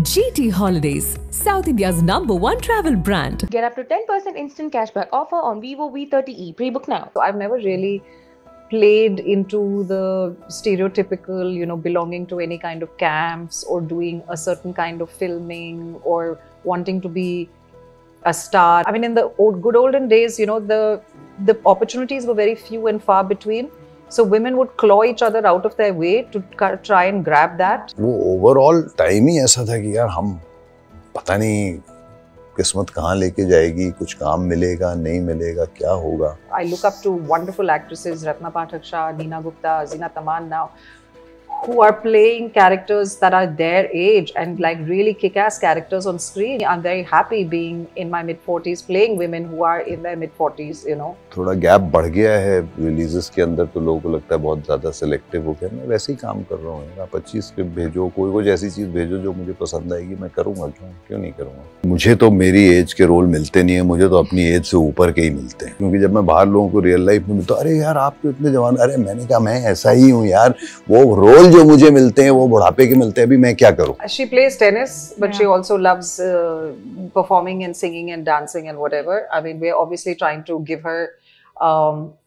GT Holidays, South India's #1 travel brand. Get up to 10% instant cashback offer on Vivo V30e. Pre-book now. So I've never really played into the stereotypical, belonging to any kind of camps or doing a certain kind of filming or wanting to be a star. I mean, in the good olden days, the opportunities were very few and far between. So women would claw each other out of their way to try and grab that. वो overall time ही ऐसा था कि यार हम पता नहीं किस्मत कहाँ लेके जाएगी, कुछ काम मिलेगा, नहीं मिलेगा, क्या होगा. I look up to wonderful actresses, Ratna Pathak Shah, Neena Gupta, Zeenat Aman now, who are playing characters that are their age and like really kick-ass characters on screen. I'm very happy being in my mid-40s playing women who are in their mid-40s, थोड़ा gap बढ़ गया है releases के अंदर, तो लोगों को लगता है बहुत ज़्यादा सिलेक्टिव हो गया. मैं वैसे ही काम कर रहा हूँ. आप 25 स्क्रिप्ट भेजो, कोई कुछ ऐसी चीज़ भेजो जो मुझे पसंद आएगी, मैं करूँगा. क्यों नहीं करूँगा. मुझे तो मेरी एज के रोल मिलते नहीं है, मुझे तो अपनी एज से ऊपर के ही मिलते हैं. क्योंकि जब मैं बाहर लोगों को रियल लाइफ में मिलता हूँ, अरे यार आप तो इतने जवान, अरे मैंने कहा मैं ऐसा ही हूँ यार. वो रोल जो मुझे मिलते हैं वो बुढ़ापे के मिलते हैं. अभी मैं क्या करूं. She plays tennis, but she also loves performing and singing and dancing and whatever. I mean, we're obviously trying to give her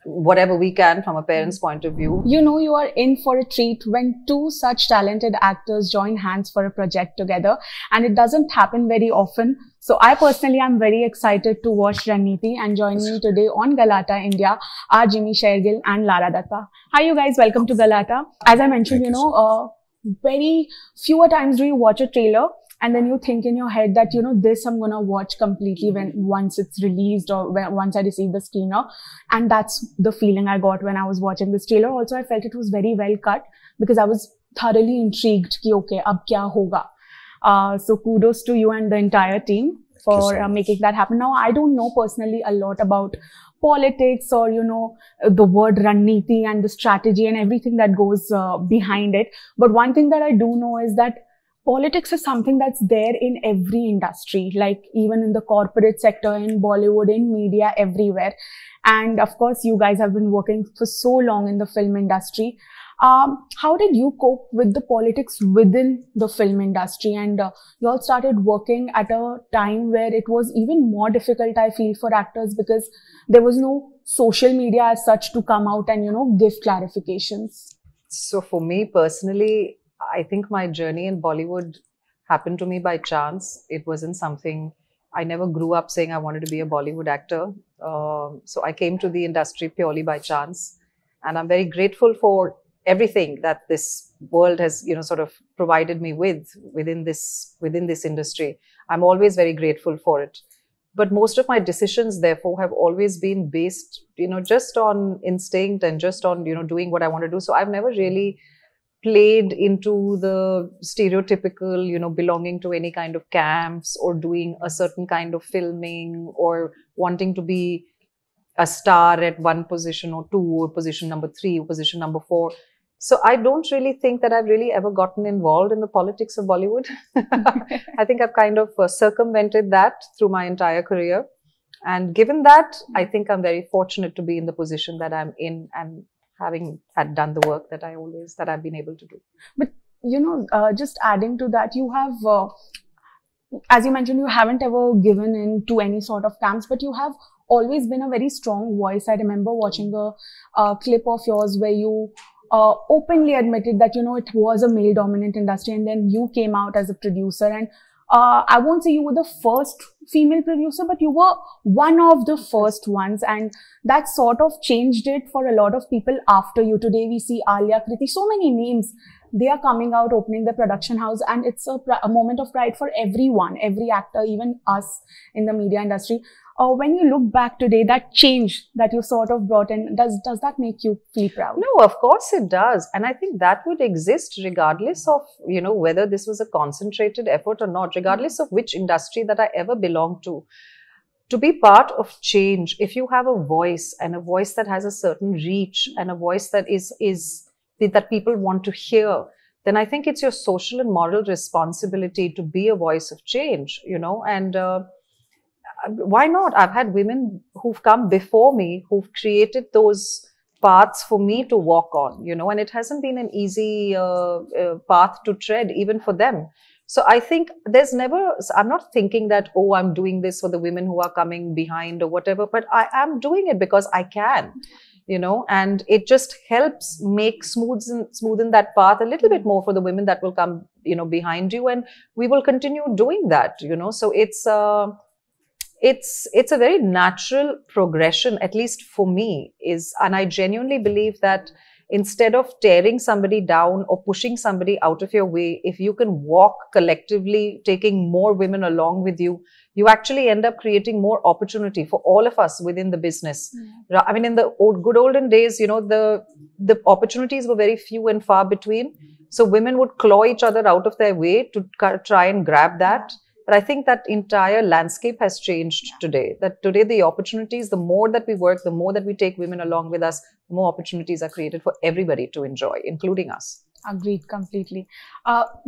whatever we can from a parent's point of view. You know you are in for a treat when two such talented actors join hands for a project together, and it doesn't happen very often. So I personally am very excited to watch Ranniti, and joining me today on Galata India are Jimmy Shergill and Lara Datta. Hi you guys, welcome to Galata. As I mentioned, very fewer times do you watch a trailer and then you think in your head that, this I'm going to watch completely once it's released or once I receive the screener. And that's the feeling I got when I was watching this trailer. Also, I felt it was very well cut because I was thoroughly intrigued ki, okay, ab kya hoga? So kudos to you and the entire team for making that happen. Now, I don't know personally a lot about politics or, the word Ranniti and the strategy and everything that goes behind it. But one thing that I do know is that politics is something that's there in every industry, like even in the corporate sector, in Bollywood, in media, everywhere. And of course, you guys have been working for so long in the film industry. How did you cope with the politics within the film industry? And you all started working at a time where it was even more difficult, I feel, for actors because there was no social media as such to come out and, give clarifications. So for me personally, I think my journey in Bollywood happened to me by chance. It wasn't something, I never grew up saying I wanted to be a Bollywood actor. So I came to the industry purely by chance. And I'm very grateful for everything that this world has, sort of provided me within this industry. I'm always very grateful for it. But most of my decisions, therefore, have always been based, just on instinct and just on, doing what I want to do. So I've never really played into the stereotypical, belonging to any kind of camps or doing a certain kind of filming or wanting to be a star at one position or two or position number 3 or position number 4. So I don't really think that I've really ever gotten involved in the politics of Bollywood. I think I've kind of circumvented that through my entire career. And given that, I think I'm very fortunate to be in the position that I'm in and having done the work that I've been able to do. But, just adding to that, you have, as you mentioned, you haven't ever given in to any sort of camps, but you have always been a very strong voice. I remember watching a clip of yours where you openly admitted that, it was a male-dominant industry, and then you came out as a producer. And I won't say you were the first female producer, but you were one of the first ones. And that sort of changed it for a lot of people after you. Today, we see Alia, Kriti, so many names. They are coming out, opening the production house. And it's a moment of pride for everyone, every actor, even us in the media industry. When you look back today, that change that you sort of brought in, does that make you feel proud? No, of course it does. And I think that would exist regardless of, whether this was a concentrated effort or not, regardless of which industry that I ever belonged to. To be part of change, if you have a voice and a voice that has a certain reach and a voice that that people want to hear, then I think it's your social and moral responsibility to be a voice of change, and why not? I've had women who've come before me who've created those paths for me to walk on, and it hasn't been an easy path to tread even for them. So I think there's never, I'm not thinking that, oh, I'm doing this for the women who are coming behind or whatever, but I am doing it because I can, you know, and it just helps make smoothen that path a little bit more for the women that will come, you know, behind you, and we will continue doing that, you know. So it's a very natural progression, at least for me, and I genuinely believe that instead of tearing somebody down or pushing somebody out of your way, if you can walk collectively, taking more women along with you, you actually end up creating more opportunity for all of us within the business. I mean, in the good olden days, you know, the opportunities were very few and far between. So women would claw each other out of their way to try and grab that. But I think that entire landscape has changed today. That today the opportunities, the more that we work, the more that we take women along with us, the more opportunities are created for everybody to enjoy, including us. Agreed completely.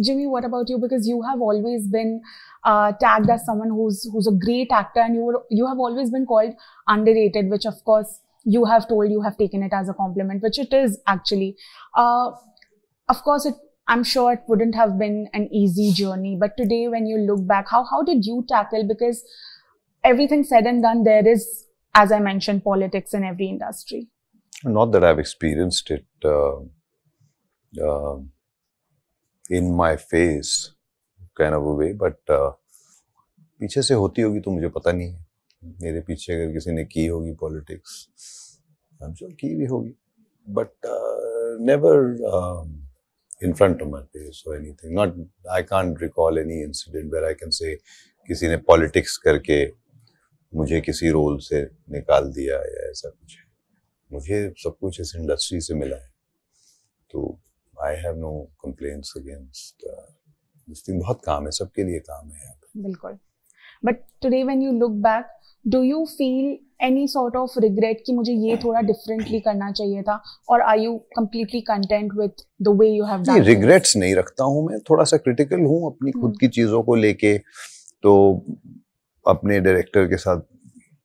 Jimmy, what about you? Because you have always been tagged as someone who's a great actor, and you have always been called underrated, which of course you have taken it as a compliment, which it is actually. Of course, I'm sure it wouldn't have been an easy journey, but today when you look back, how did you tackle? Because everything said and done, there is, as I mentioned, politics in every industry. Not that I've experienced it in my face kind of a way, but पीछे से होती होगी तो मुझे पता नहीं है. मेरे पीछे अगर किसी ने की होगी पॉलिटिक्स, I'm sure की भी होगी, but never in front of my face or anything. Not, I can't recall any incident where I can say किसी ने politics करके मुझे किसी रोल से निकाल दिया या ऐसा कुछ है. मुझे सब कुछ इस इंडस्ट्री से मिला है, तो I have no complaints against this thing. बहुत काम है, सबके लिए काम है यहाँ पे. बिल्कुल. But today when you look back, do you feel any sort of regret कि मुझे ये थोड़ा differently करना चाहिए था, or are you completely content with the way you have done? Regrets नहीं रखता हूँ मैं, थोड़ा सा critical हूँ अपनी खुद की चीजों को लेके. तो अपने डायरेक्टर के साथ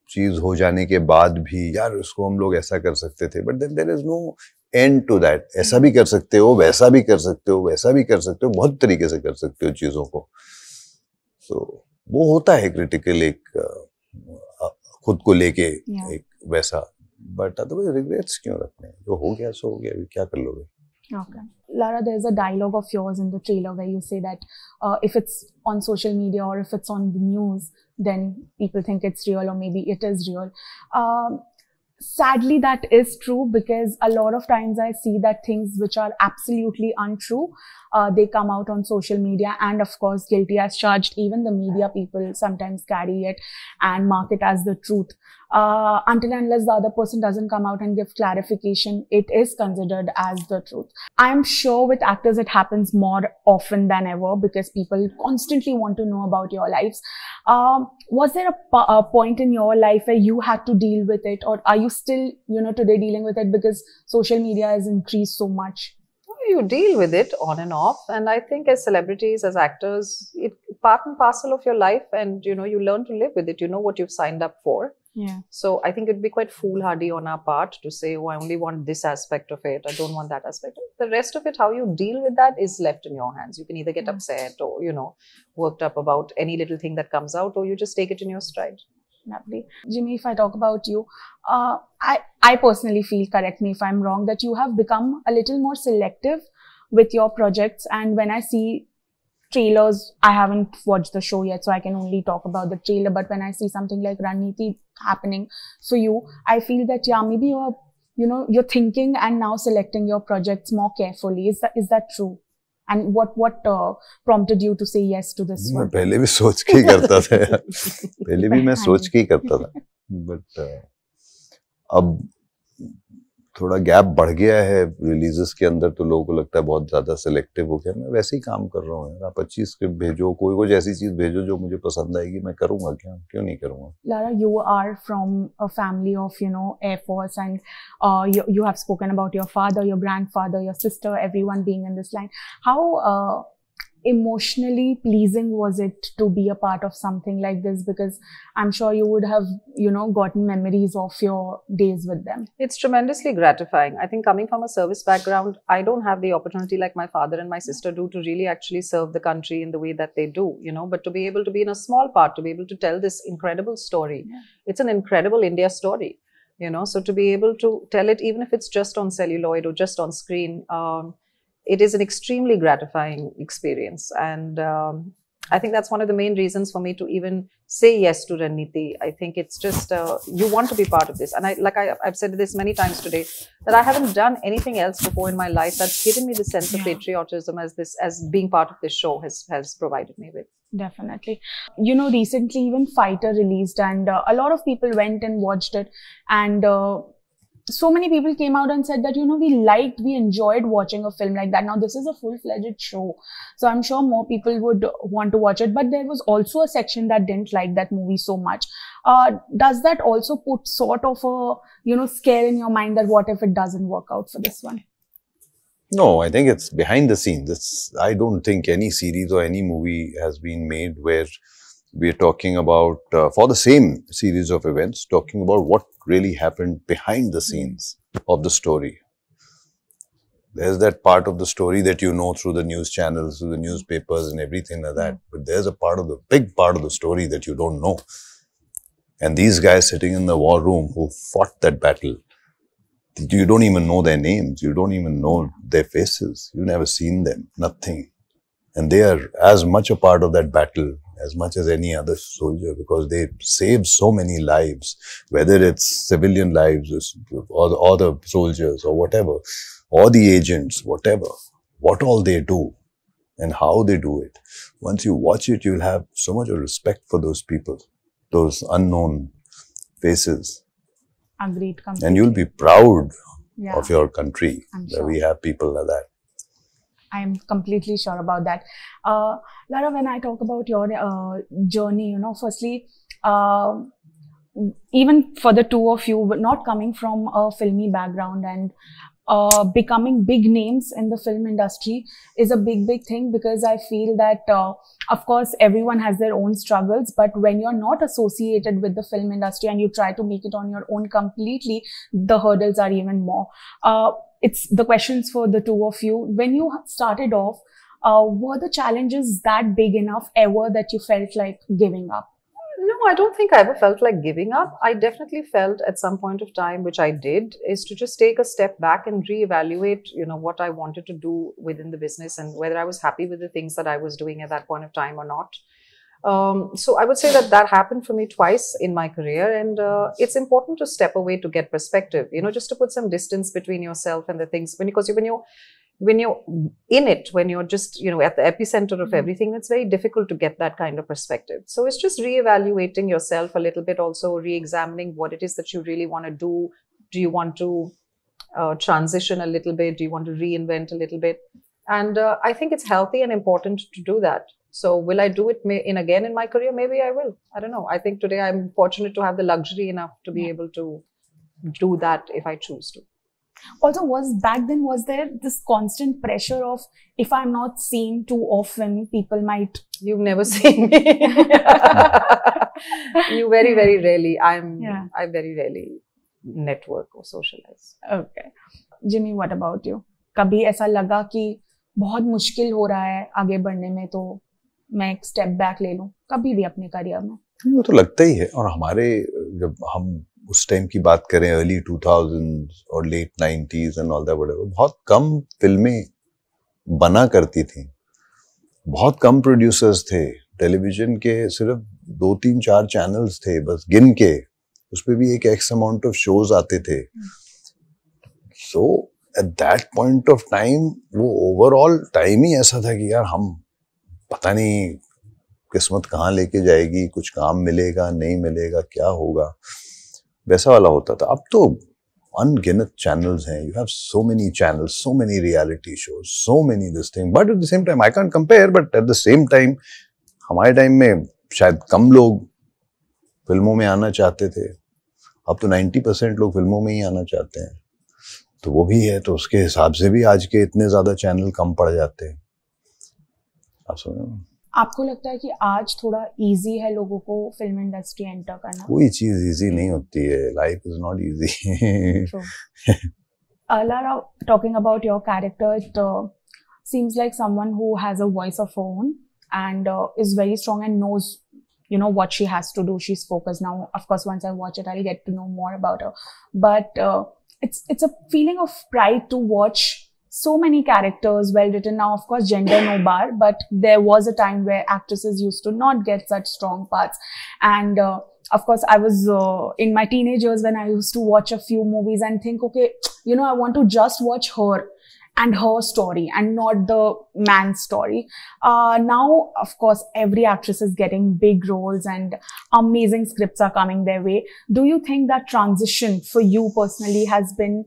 चीज हो जाने के बाद भी, यार उसको हम लोग ऐसा कर सकते थे, but then there is no end to that. ऐसा भी कर सकते हो, वैसा भी कर सकते हो, वैसा भी कर सकते हो, बहुत तरीके से कर सकते हो चीजों को. So वो होता है critical एक खुद को लेके एक वैसा, बट अदरवाइज रिग्रेट्स क्यों रखने हैं? जो हो गया सो हो गया, अभी क्या कर लोगे? Okay. Lara, there's a dialogue of yours in the trailer where you say that if it's on social media or if it's on the news, then people think it's real, or maybe it is real. Sadly, that is true, because a lot of times I see that things which are absolutely untrue, they come out on social media, and of course, guilty as charged. Even the media people sometimes carry it and mark it as the truth. Until and unless the other person doesn't come out and give clarification, it is considered as the truth. I'm sure with actors it happens more often than ever, because people constantly want to know about your lives. Was there a point in your life where you had to deal with it, or are you still, today dealing with it because social media has increased so much? You deal with it on and off, and I think as celebrities, as actors, it's part and parcel of your life, and you learn to live with it. You know what you've signed up for. Yeah. So I think it'd be quite foolhardy on our part to say, oh, I only want this aspect of it, I don't want that aspect. The rest of it, how you deal with that, is left in your hands. You can either get upset or worked up about any little thing that comes out, or you just take it in your stride. Lovely. Jimmy, if I talk about you, I personally feel, correct me if I'm wrong, that you have become a little more selective with your projects. And when I see trailers, I haven't watched the show yet, so I can only talk about the trailer. But when I see something like Ranniti happening for you, I feel that, yeah, maybe you're thinking and now selecting your projects more carefully. Is that true? And what prompted you to say yes to this one? मैं पहले भी सोच के ही करता था यार. पहले भी मैं सोच के ही करता था, but अब थोड़ा गैप बढ़ गया है रिलीजेस के अंदर, तो लोगों को लगता है बहुत ज्यादा सिलेक्टिव हो गया. मैं वैसे ही काम कर रहा हूँ यार. आप अच्छी स्क्रिप्ट भेजो, कोई ऐसी चीज भेजो जो मुझे पसंद आएगी, मैं करूँगा. क्यों नहीं करूँगा? Lara, you are from a family of Air Force, and you have spoken about your father, your grandfather, your sister, everyone being in this line. How emotionally pleasing was it to be a part of something like this? Because I'm sure you would have, gotten memories of your days with them. It's tremendously gratifying. I think coming from a service background, I don't have the opportunity like my father and my sister do to really actually serve the country in the way that they do, but to be able to be in a small part, to be able to tell this incredible story. Yeah. It's an incredible India story, so to be able to tell it, even if it's just on celluloid or just on screen, it is an extremely gratifying experience. And I think that's one of the main reasons for me to even say yes to Ranniti. I think it's just, you want to be part of this. And I've said this many times today, that I haven't done anything else before in my life that's given me the sense of patriotism as being part of this show has provided me with. Definitely. Recently even Fighter released, and a lot of people went and watched it, and so many people came out and said that, we enjoyed watching a film like that. Now, this is a full-fledged show, so I'm sure more people would want to watch it. But there was also a section that didn't like that movie so much. Does that also put sort of a, scare in your mind that what if it doesn't work out for this one? No, I think it's behind the scenes. I don't think any series or any movie has been made where we're talking about, for the same series of events, talking about what really happened behind the scenes of the story. There's that part of the story that through the news channels, through the newspapers and everything like that. But there's big part of the story that you don't know. And these guys sitting in the war room who fought that battle, you don't even know their names. You don't even know their faces. You've never seen them. Nothing. And they are as much a part of that battle as much as any other soldier, because they saved so many lives, whether it's civilian lives or the soldiers or whatever, or the agents, whatever, what all they do and how they do it. Once you watch it, you'll have so much of respect for those people, those unknown faces. Agreed. Completely. And you'll be proud of your country that we have people like that. I'm completely sure about that. Lara, when I talk about your journey, firstly, even for the two of you, not coming from a filmy background and becoming big names in the film industry is a big thing, because I feel that, of course, everyone has their own struggles, but when you're not associated with the film industry and you try to make it on your own completely, the hurdles are even more. It's the questions for the two of you. When you started off, were the challenges that big enough ever that you felt like giving up? No, I don't think I ever felt like giving up. I definitely felt at some point of time, which I did, is to just take a step back and reevaluate, what I wanted to do within the business and whether I was happy with the things that I was doing at that point of time or not. So I would say that happened for me twice in my career, and it's important to step away to get perspective, just to put some distance between yourself and the things, because when you're in it, when you're just, at the epicenter of everything, it's very difficult to get that kind of perspective. So it's just reevaluating yourself a little bit, also re-examining what it is that you really want to do. Do you want to transition a little bit? Do you want to reinvent a little bit? And I think it's healthy and important to do that. So will I do it again in my career? Maybe I will. I don't know. I think today I'm fortunate to have the luxury enough to be able to do that if I choose to. Also, was there this constant pressure of, if I'm not seen too often, people might... You've never seen me. You very, very rarely. I very rarely network or socialize. Okay. Jimmy, what about you? कभी ऐसा लगा कि बहुत मुश्किल हो रहा है आगे बढ़ने में, तो मैं एक स्टेप बैक ले लूं कभी भी अपने करियर में? वो तो लगता ही है। और हमारे, जब हम उस टाइम की बात करें, अर्ली 2000s और late 90s and all that, बहुत कम फिल्में बना करती थी, बहुत कम प्रोड्यूसर्स थे, टेलीविजन के सिर्फ 2-3-4 चैनल्स थे बस गिन के, उसपे भी एक एक्स अमाउंट ऑफ शोज आते थे। So at that point of time वो ओवरऑल टाइम ही ऐसा था कि यार हम पता नहीं किस्मत कहाँ लेके जाएगी, कुछ काम मिलेगा नहीं मिलेगा, क्या होगा, वैसा वाला होता था। अब तो अनगिनत चैनल्स हैं, you have so many channels, so many reality shows, so many this thing, but at the same time I can't compare, but at the same time हमारे टाइम में शायद कम लोग फिल्मों में आना चाहते थे, अब तो 90% लोग फिल्मों में ही आना चाहते हैं, तो वो भी है, तो उसके हिसाब से भी आज के इतने ज्यादा चैनल कम पड़ जाते हैं। आप समझ रहे हो? आपको लगता है कि आज थोड़ा इजी है लोगों को फिल्म इंडस्ट्री एंटर करना? कोई चीज इजी नहीं होती है, life is not easy. Lara, talking about your character, it seems like someone who has a voice of her own and is very strong and knows, you know, what she has to do. She's focused now. Of course, once I watch it, I'll get to know more about her. But it's a feeling of pride to watch so many characters well written. Now, of course, gender no bar, but there was a time where actresses used to not get such strong parts. And of course, I was in my teenage years when I used to watch a few movies and think, okay, you know, I want to just watch her and her story and not the man's story. Now, of course, every actress is getting big roles and amazing scripts are coming their way. Do you think that transition for you personally has been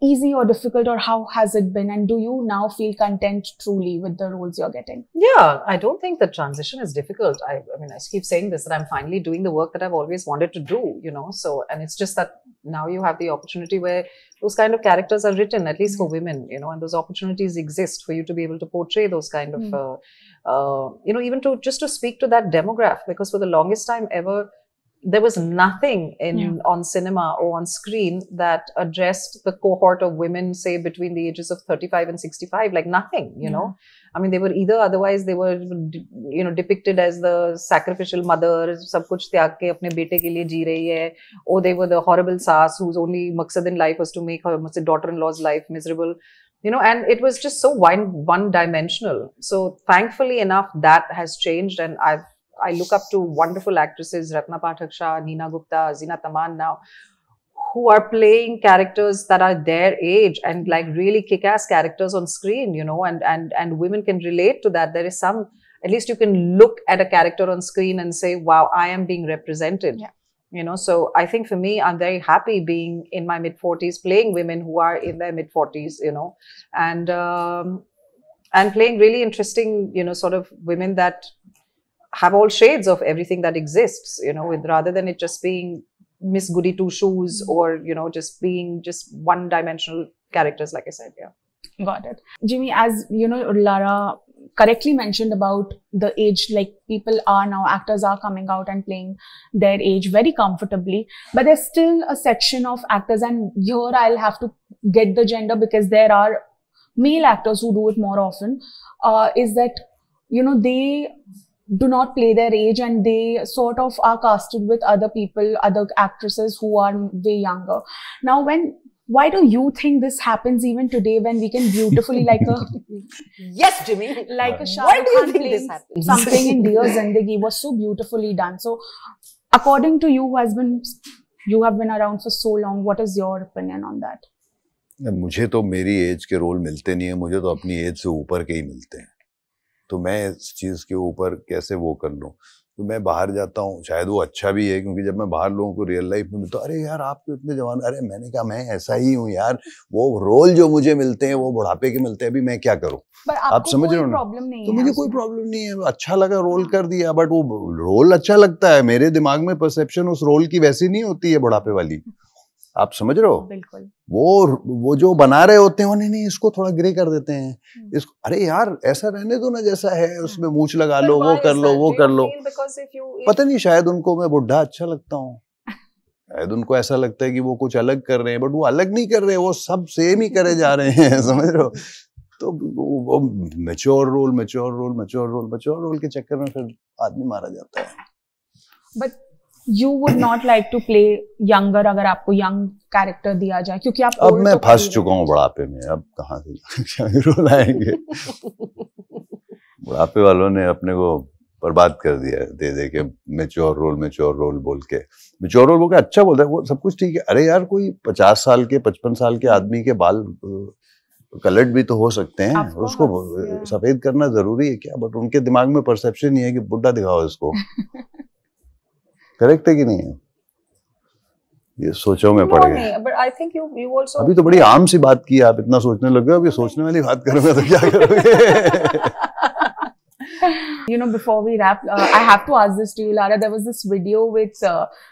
easy or difficult, or how has it been? And do you now feel content truly with the roles you're getting? Yeah, I don't think the transition is difficult. I mean, I keep saying this, that I'm finally doing the work that I've always wanted to do, you know. So, and it's just that now you have the opportunity where those kind of characters are written, at least for women, you know, and those opportunities exist for you to be able to portray those kind of, you know, even to just to speak to that demographic, because for the longest time ever, there was nothing on cinema or on screen that addressed the cohort of women, say, between the ages of 35 and 65, like nothing, you know. I mean, they were either, otherwise they were, you know, depicted as the sacrificial mother, sab kuch tyag ke apne bete ke liye ji rahi hai, or they were the horrible sass whose only maqsad in life was to make her daughter-in-law's life miserable, you know, and it was just so one-dimensional. So thankfully enough, that has changed, and I look up to wonderful actresses, Ratna Pathak Shah, Neena Gupta, Zina Taman now, who are playing characters that are their age and like really kick-ass characters on screen, you know, and women can relate to that. There is some, at least you can look at a character on screen and say, wow, I am being represented. Yeah. You know, so I think for me, I'm very happy being in my mid-40s, playing women who are in their mid-40s, you know, and playing really interesting, you know, sort of women that have all shades of everything that exists, you know, with, rather than it just being Miss Goody Two Shoes or, you know, just being just one-dimensional characters, like I said. Yeah. Got it. Jimmy, as you know, Lara correctly mentioned about the age, like people are now, actors are coming out and playing their age very comfortably, but there's still a section of actors, and here I'll have to get the gender because there are male actors who do it more often, is that, you know, they do not play their age and they sort of are casted with other people, other actresses who are way younger. Now, why do you think this happens even today when we can beautifully, like a yes, Jimmy, like a Shah Rukh Khan playing something in Dear Zindagi was so beautifully done. So, according to you, you have been around for so long, what is your opinion on that? मुझे तो मेरी as के role मिलते नहीं है, मुझे तो अपनी एज से ऊपर के ही मिलते हैं, तो मैं इस चीज के ऊपर कैसे वो कर लूं? तो मैं बाहर जाता हूँ, शायद वो अच्छा भी है, क्योंकि जब मैं बाहर लोगों को रियल लाइफ में मिलता हूँ, अरे यार आप तो इतने जवान, अरे मैंने कहा मैं ऐसा ही हूँ यार, वो रोल जो मुझे मिलते हैं वो बुढ़ापे के मिलते हैं, अभी मैं क्या करूँ? आप समझ रहे हो ना? तो मुझे कोई प्रॉब्लम नहीं है, अच्छा लगा रोल कर दिया, बट वो रोल अच्छा लगता है, मेरे दिमाग में परसेप्शन उस रोल की वैसी नहीं होती है बुढ़ापे वाली, आप समझ रहे हो? बिल्कुल। वो जो बना रहे होते हैं, नहीं इसको थोड़ा ग्रे कर देते हैं, इसको अरे यार ऐसा रहने दो ना जैसा है, उसमें मूंछ लगा लो, वो कर लो, वो कर लो। पता नहीं, शायद उनको मैं बुढ़ा अच्छा लगता हूँ, शायद उनको ऐसा लगता है कि वो कुछ अलग कर रहे हैं, बट वो अलग नहीं कर रहे, वो सब सेम ही करे जा रहे हैं, समझ रहे हो? तो वो मैच्योर रोल के चक्कर में फिर आदमी मारा जाता है। But You would not like to play younger अगर आपको young character दिया जाए, क्योंकि आप अब मैं फंस चुका हूँ बुढ़ापे में, अब कहाँ से रोल आएंगे? बुढ़ापे वालों ने अपने को बर्बाद कर दिया है दे के मैच्योर रोल बोल के। मैच्योर रोल बोल के अच्छा बोलता है, वो सब कुछ ठीक है। अरे यार कोई 50 साल के 55 साल के आदमी के बाल कलर्ड भी तो हो सकते हैं, उसको सफेद करना जरूरी है क्या? बट उनके दिमाग में परसेप्शन ये है कि बुढ़ा दिखाओ इसको। करेक्ट है कि नहीं है? ये सोचो में पड़ गए। अभी तो बड़ी आम सी बात की, आप इतना सोचने लग गए, अभी सोचने वाली बात करोगे तो क्या करोगे? You know, before we wrap, I have to ask this to you, Lara. There was this video with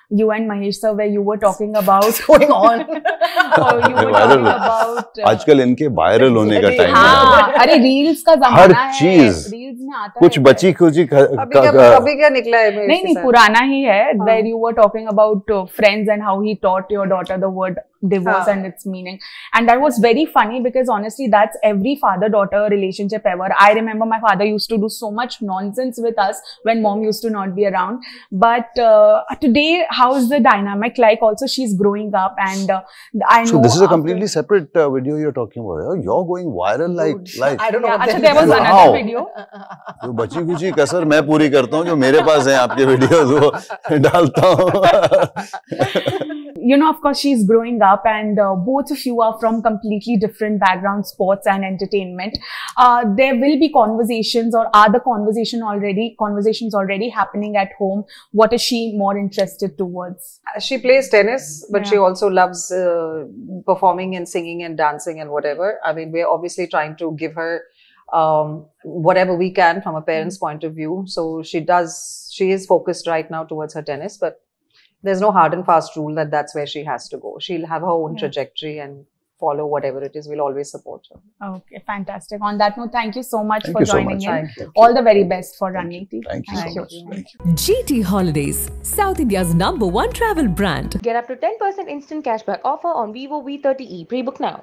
you and Mahesh sir where you were talking about what's going on. Oh, you were Viral talking about आजकल इनके viral होने का time हाँ, है। अरे reels का हर जमाना है, चीज रील्स में आता कुछ रहता है। बची खुची अभी क्या निकला है मेरे नहीं नहीं साथ? पुराना ही है हाँ. where you were talking about friends and how he taught your daughter the word divorce हाँ. and its meaning, and that was very funny because honestly that's every father daughter relationship ever. I remember my father used to do so much nonsense with us when mom used to not be around, but today how's the dynamic like? Also she's growing up and I know So this is a after- completely separate video you're talking about. Oh, you're going viral like I don't know. yeah, what अच्छा, that there was is. And another how? video. जो बची खुची कसर मैं पूरी करता हूँ, जो मेरे पास है आपके वीडियोस वो डालता हूँ। You know, of course, she's growing up, and both of you are from completely different backgrounds, sports and entertainment. There will be conversations, or are the conversations already happening at home? What is she more interested towards? She plays tennis, but Yeah. she also loves performing and singing and dancing and whatever. I mean, we're obviously trying to give her whatever we can from a parent's point of view. So she is focused right now towards her tennis, but there's no hard and fast rule that that's where she has to go. She'll have her own Yeah. trajectory and follow whatever it is. We'll always support her. Okay, fantastic. On that note, thank you so much Thank for you so joining much. in. Thank you. All the very best for Ranneeti. Thank you so much. Thank you. GT Holidays, South India's #1 travel brand. Get up to 10% instant cashback offer on Vivo V30e. Pre-book now.